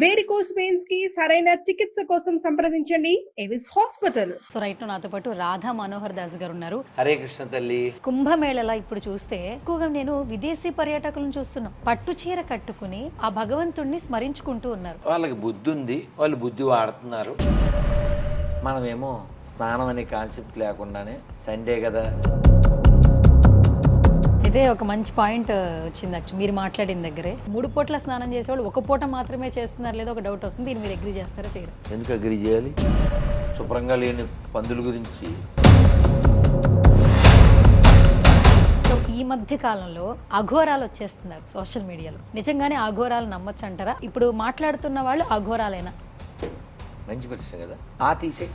Varicose veins కి సరైన చికిత్స కోసం సంప్రదించండి ఎవిస్ హాస్పిటల్. సో రైట్ నాతో పాటు రాధా మనోహర్ దాస్ గారు ఉన్నారు. హరే కృష్ణ తల్లి. కుంభమేళలా ఇప్పుడు చూస్తే ఎక్కువగా నేను విదేశీ పర్యాటకులను చూస్తున్నాం. పట్టు చీర కట్టుకుని ఆ భగవంతుణ్ణి స్మరించుకుంటూ ఉన్నారు. వాళ్ళకి బుద్ధి ఉంది, వాళ్ళు బుద్ధి వాడుతున్నారు. మనమేమో స్నానం అనే కాన్సెప్ట్ లేకుండానే సండే కదా. ఇదే ఒక మంచి పాయింట్ వచ్చింది యాక్చువల్ మీరు మాట్లాడిన దగ్గరే. 3 పూట్ల స్నానం చేసేవాళ్ళు 1 పూట మాత్రమే చేస్తున్నారు లేదో ఒక డౌట్ వస్తుంది. దీన్ని మీరు అగ్రీ చేస్తారా చేయరు? ఎందుకు అగ్రీ చేయాలి? శుభ్రంగా లేని పందుల గురించి. సో ఈ మధ్య కాలంలో అఘోరాలు వచ్చేస్తున్నారు సోషల్ మీడియాలో. నిజంగానే అఘోరాలు నమ్మొచ్చు అంటారా? ఇప్పుడు మాట్లాడుతున్న వాళ్ళు అఘోరాలేనా? మంచి ప్రశ్న కదా. ఆ తీసే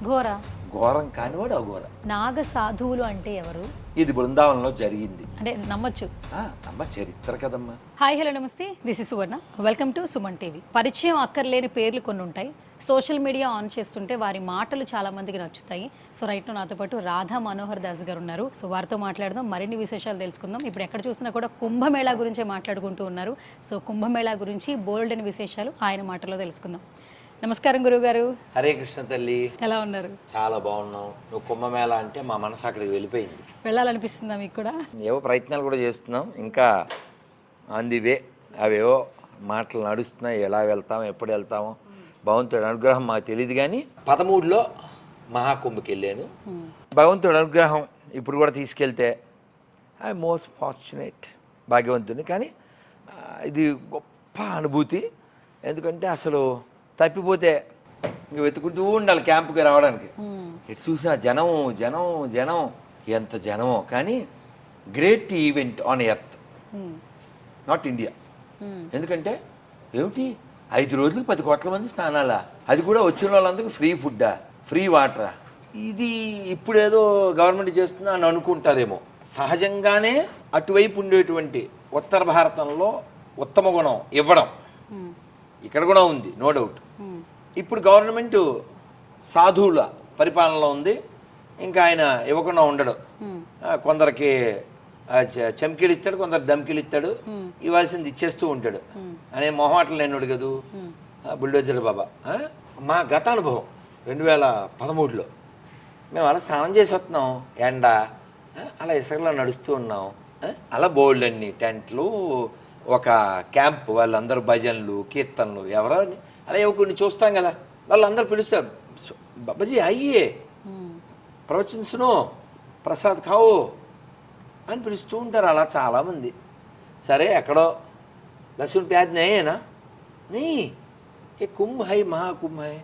ఘోరా ఘోరం కానివాడు అఘోర. నాగ సాధువులు అంటే ఎవరు? ఇది బృందావనంలో జరిగింది అంటే నమ్మొచ్చు. అమ్మ చరిత్ర కదమ్మా. హాయ్ హలో నమస్తే, this is Suvarna. Welcome to Suman TV. పరిచయం అక్కర్లేని పేర్లు కొన్ని ఉంటాయి. సోషల్ మీడియా ఆన్ చేస్తుంటే వారి మాటలు చాలా మందికి నచ్చుతాయి. సో రైట్ నాతో పాటు రాధా మనోహర్ దాస్ గారు ఉన్నారు. సో వారితో మాట్లాడదాం, మరిన్ని విశేషాలు తెలుసుకుందాం. ఇప్పుడు ఎక్కడ చూసినా కూడా కుంభమేళా గురించే మాట్లాడుకుంటూ ఉన్నారు. సో కుంభమేళా గురించి బోల్డ్ అని విశేషాలు ఆయన మాటలో తెలుసుకుందాం. నమస్కారం గురువు గారు. హరే కృష్ణ తల్లి. ఎలా ఉన్నారు? చాలా బాగున్నావు. నువ్వు కుంభమేళ అంటే మా మనసు అక్కడికి వెళ్ళిపోయింది. వెళ్ళాలనిపిస్తుందా మీకు కూడా? ఏవో ప్రయత్నాలు కూడా చేస్తున్నాం, ఇంకా ఆన్ ది వే. అవేవో మాటలు నడుస్తున్నాయి. ఎలా వెళ్తామో ఎప్పుడు వెళ్తామో భగవంతుడి అనుగ్రహం మాకు తెలియదు. కానీ 13లో మహాకుంభకి వెళ్ళాను. భగవంతుడి అనుగ్రహం ఇప్పుడు కూడా తీసుకెళ్తే ఐ మోస్ట్ ఫార్చునేట్, భాగ్యవంతుని. కానీ ఇది గొప్ప అనుభూతి. ఎందుకంటే అసలు తప్పిపోతే ఇంక వెతుకుంటూ ఉండాలి క్యాంపుకి రావడానికి. ఎటు చూసినా జనం జనం జనం, ఎంత జనమో. కానీ great event on earth, not India. ఎందుకంటే ఏమిటి 5 రోజులకు 10 కోట్ల మంది స్నానాలా? అది కూడా వచ్చిన వాళ్ళందరికీ ఫ్రీ ఫుడ్డా, ఫ్రీ వాటరా? ఇది ఇప్పుడేదో గవర్నమెంట్ చేస్తుందా అని అనుకుంటారేమో. సహజంగానే అటువైపు ఉండేటువంటి ఉత్తర భారతంలో ఉత్తమ గుణం ఇవ్వడం ఇక్కడ కూడా ఉంది, నో డౌట్. ఇప్పుడు గవర్నమెంట్ సాధువుల పరిపాలనలో ఉంది. ఇంకా ఆయన ఇవ్వకుండా ఉండడు. కొందరికి చమ్కీలు ఇస్తాడు, కొందరు దమ్కీలు ఇస్తాడు. ఇవ్వాల్సింది ఇచ్చేస్తూ ఉంటాడు. అనే మొహమాటలు నేను అడగదు బుల్డోజర్ బాబా. మా గత అనుభవం 2013లో మేము అలా స్నానం చేసి వస్తున్నాం. ఎండ అలా ఇసుకలో నడుస్తూ ఉన్నాం. అలా బోల్డ్ అన్ని టెంట్లు, ఒక క్యాంప్, వాళ్ళందరూ భజనలు కీర్తనలు ఎవరో అలా కొన్ని చూస్తాం కదా. వాళ్ళందరూ పిలుస్తారు, బాబాజీ అయ్యే ప్రవచన్ సునో, ప్రసాద్ ఖావో అని పిలుస్తూ ఉంటారు. అలా చాలామంది. సరే ఎక్కడో లహసున్ ప్యాజ్ నయేనా నీ ఏ కుంభ హై, మహాకుంభ హై,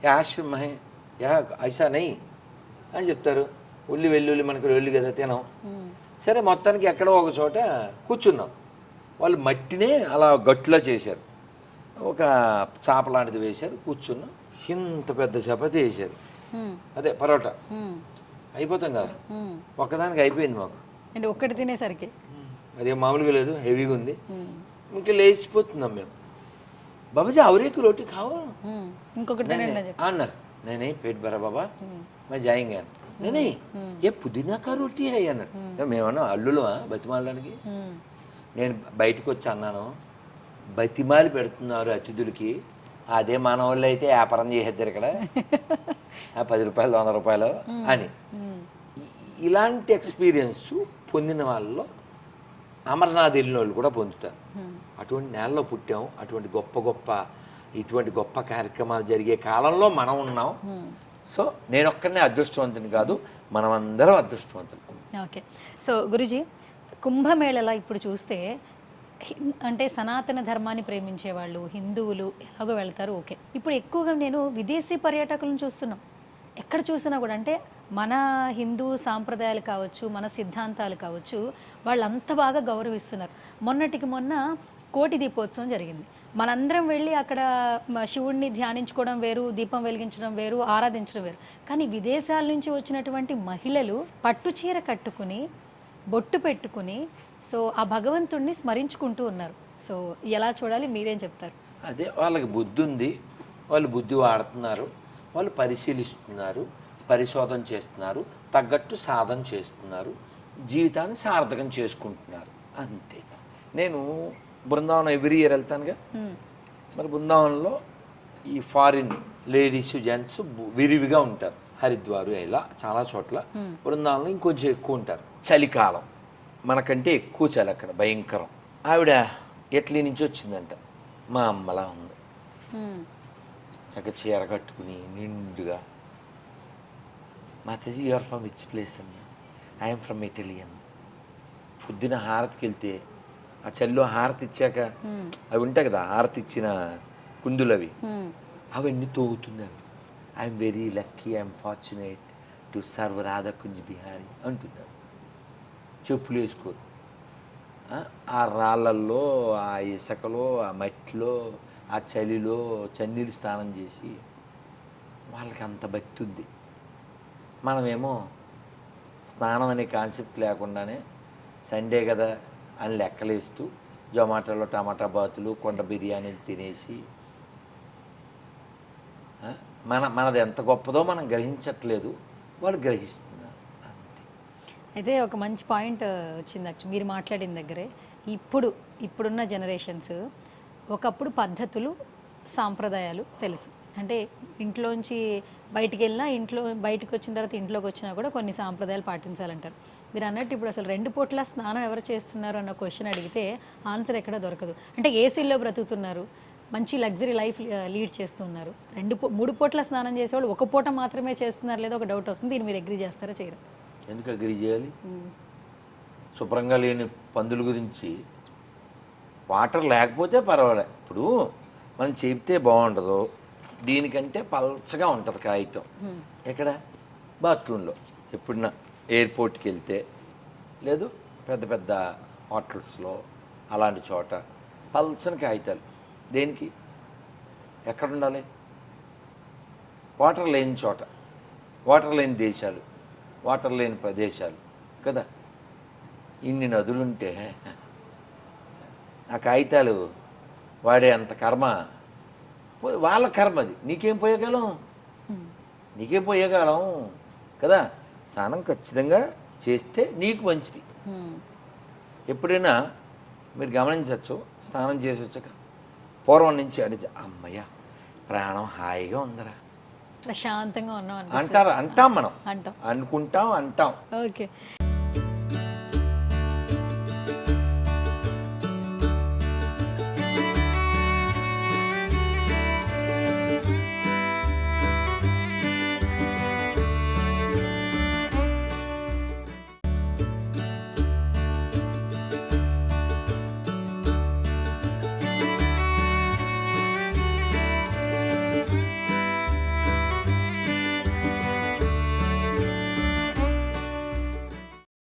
ఏ ఆశ్రమ హై, యా ఐసా నై అని చెప్తారు. ఉల్లి వెల్లుల్లి మనకు వెల్లు కదా తినం. సరే మొత్తానికి ఎక్కడో ఒక చోట కూర్చున్నాం. వాళ్ళు మట్టినే అలా గట్టులా చేశారు. ఒక చాప లాంటిది వేశారు. కూర్చున్నాం. ఇంత పెద్ద చపాతీ వేశారు. అదే పరోటా అయిపోతాం కదా. ఒక్కదానికి అయిపోయింది మాకు. అంటే ఒక్కటి తినేసరికి అదేం మామూలుగా లేదు, హెవీగా ఉంది. ఇంకా లేచిపోతున్నాం మేము. బాబాజీ అవరేకు రోటీ కావా, ఇంకొకటి అన్నారు. నేనే పేట్ భరా బాబా మరి జాయింగా. నేనే ఏ పుదీనా కా రోటీ అయ్యి అన్నాడు. మేమన్నా అల్లులమా బతిమాలడానికి? నేను బయటకు వచ్చి అన్నాను, బతిమాలి పెడుతున్నారు అతిథులకి. అదే మన వాళ్ళు అయితే వ్యాపారం చేసేద్దరు ఇక్కడ 10 రూపాయలు 100 రూపాయలు అని. ఇలాంటి ఎక్స్పీరియన్స్ పొందిన వాళ్ళలో అమర్నాథ్ వెళ్ళిన వాళ్ళు కూడా పొందుతారు. అటువంటి నేలలో పుట్టాం. ఇటువంటి గొప్ప కార్యక్రమాలు జరిగే కాలంలో మనం ఉన్నాం. సో నేను ఒక్కనే అదృష్టవంతుని కాదు, మనమందరం అదృష్టవంతులు. ఓకే. సో గురుజీ, కుంభమేళలా ఇప్పుడు చూస్తే అంటే సనాతన ధర్మాన్ని ప్రేమించే వాళ్ళు హిందువులు ఎలాగో వెళ్తారు, ఓకే. ఇప్పుడు ఎక్కువగా నేను విదేశీ పర్యాటకులను చూస్తున్నాం. ఎక్కడ చూసినా కూడా అంటే మన హిందూ సాంప్రదాయాలు కావచ్చు, మన సిద్ధాంతాలు కావచ్చు, వాళ్ళు అంత బాగా గౌరవిస్తున్నారు. మొన్నటికి మొన్న కోటి దీపోత్సవం జరిగింది. మనందరం వెళ్ళి అక్కడ శివుడిని ధ్యానించుకోవడం వేరు, దీపం వెలిగించడం వేరు, ఆరాధించడం వేరు. కానీ విదేశాల నుంచి వచ్చినటువంటి మహిళలు పట్టు చీర కట్టుకుని బొట్టు పెట్టుకుని సో ఆ భగవంతుణ్ణి స్మరించుకుంటూ ఉన్నారు. సో ఎలా చూడాలి, మీరేం చెప్తారు? అదే వాళ్ళకి బుద్ధి ఉంది, వాళ్ళు బుద్ధి వాడుతున్నారు, వాళ్ళు పరిశీలిస్తున్నారు, పరిశోధన చేస్తున్నారు, తగ్గట్టు సాధన చేస్తున్నారు, జీవితాన్ని సార్థకం చేసుకుంటున్నారు, అంతే. నేను బృందావనం ఎవ్రీ ఇయర్ వెళ్తానుగా. మరి బృందావనంలో ఈ ఫారిన్ లేడీస్ జెంట్స్ విరివిగా ఉంటారు. హరిద్వారు ఇలా చాలా చోట్ల బృందావనంలో ఇంకొంచెం ఎక్కువ ఉంటారు. చలికాలం మనకంటే ఎక్కువ చలి అక్కడ, భయంకరం. ఆవిడ ఇటలీ నుంచి వచ్చిందంట, మా అమ్మలా ఉంది, చక్కగా చీర కట్టుకుని నిండుగా. మాతాజీ యూఆర్ ఫ్రమ్ విచ్ ప్లేస్ అన్న, ఐఎమ్ ఫ్రమ్ ఇటలీ అన్న. పొద్దున హారతికి వెళ్తే ఆ చలిలో హారతి ఇచ్చాక అవి ఉంటాయి కదా, హారతి ఇచ్చిన కుందులు అవి, అవన్నీ తోగుతుంది. అవి I'm very lucky, I'm fortunate to serve Radhakunj Bihari అంటున్నారు. చెప్పులు వేసుకోరు. ఆ రాళ్ళల్లో, ఆ ఇసుకలో, ఆ మట్టిలో, ఆ చలిలో చన్నీళ్ళు స్నానం చేసి వాళ్ళకి అంత భక్తి ఉంది. మనమేమో స్నానం అనే కాన్సెప్ట్ లేకుండానే సండే కదా అని లెక్కలేస్తూ జొమాటోలో టమాటా బాతులు, కొండ బిర్యానీలు తినేసి మనది ఎంత గొప్పదో మనం గ్రహించట్లేదు, వాళ్ళు గ్రహిస్తున్నారు అంతే. అయితే ఒక మంచి పాయింట్ వచ్చింది యాక్చువల్ మీరు మాట్లాడిన దగ్గరే. ఇప్పుడున్న జనరేషన్స్ ఒకప్పుడు పద్ధతులు, సాంప్రదాయాలు తెలుసు. అంటే ఇంట్లోంచి బయటికి వెళ్ళినా, బయటకు వచ్చిన తర్వాత ఇంట్లోకి వచ్చినా కూడా కొన్ని సాంప్రదాయాలు పాటించాలంటారు. మీరు అన్నట్టు ఇప్పుడు అసలు 2 పూట్ల స్నానం ఎవరు చేస్తున్నారు అన్న క్వశ్చన్ అడిగితే ఆన్సర్ ఎక్కడ దొరకదు. అంటే ఏసీల్లో బ్రతుకుతున్నారు, మంచి లగ్జరీ లైఫ్ లీడ్ చేస్తున్నారు. 3 పూట్ల స్నానం చేసేవాళ్ళు 1 పూట మాత్రమే చేస్తున్నారు లేదా ఒక డౌట్ వస్తుంది. దీన్ని మీరు అగ్రీ చేస్తారా చేయరా? ఎందుకు అగ్రీ చేయాలి? శుభ్రంగా లేని పందుల గురించి వాటర్ లేకపోతే పర్వాలే. ఇప్పుడు మనం చెప్తే బాగుండదు, దీనికంటే పల్చగా ఉంటుంది కాగితం. ఎక్కడ? బాత్రూంలో. ఎప్పుడన్నా ఎయిర్పోర్ట్కి వెళ్తే, లేదు పెద్ద పెద్ద హోటల్స్లో అలాంటి చోట పల్చని కాగితాలు. దేనికి? ఎక్కడ ఉండాలి? వాటర్ లేని చోట, వాటర్ లేని దేశాలు, వాటర్ లేని ప్రదేశాలు కదా. ఇన్ని నదులుంటే ఆ కాగితాలు వాడే అంత కర్మ వాళ్ళ కర్మ. అది నీకేం పోయగలం? నీకేం పోయగలం కదా. స్నానం ఖచ్చితంగా చేస్తే నీకు మంచిది. ఎప్పుడైనా మీరు గమనించవచ్చు, స్నానం చేసి వచ్చాక పూర్వం నుంచి అడిచి అమ్మయ్య ప్రాణం హాయిగా ఉందరా, ప్రశాంతంగా ఉన్నాం అంటాం. మనం అనుకుంటాం, అంటాం. ఓకే.